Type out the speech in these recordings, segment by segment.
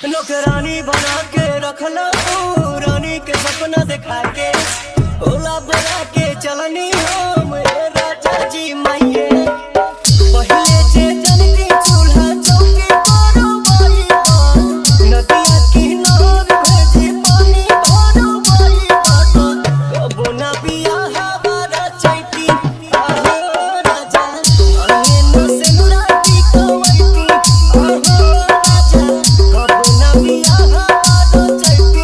नौकरानी बना के रखला रानी के सपना दिखा के ओला बना के चलनी हो मेरे राजा जी माइये पहले जे जनती चूल्हा चौकी करो बाई बात नदिया किनार भेजी पानी भरो बाई बात कबो ना बिया हमारा चैती आहो राजा अंगे न से मुरादी कवैती आहो राजा कबो ना बिया हमारा चैती।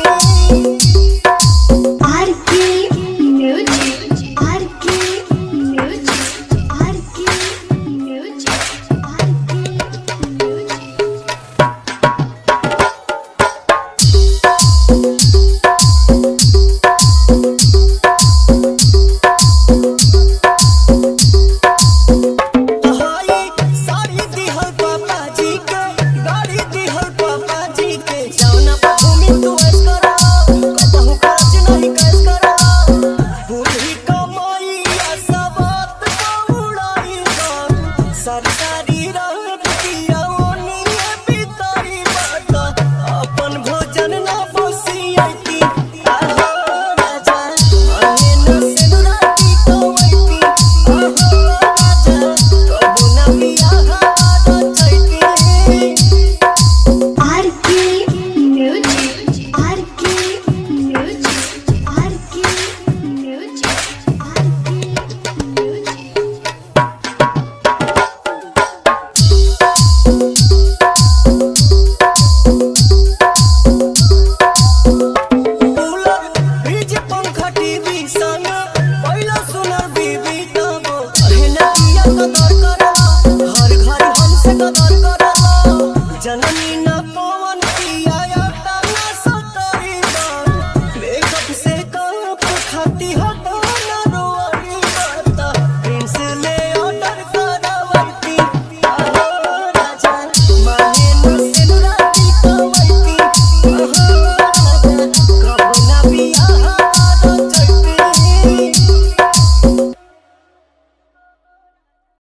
सरकारी रात पिया ओनिए बिताई बात अपन भोजन ना बसियती आहो राजा अंगे न से मुरादी कवैती आहो राजा कबो ना बिया हमारा चैती। जननी न पवन पिया तना सतरी मेकअप से कप खाती है।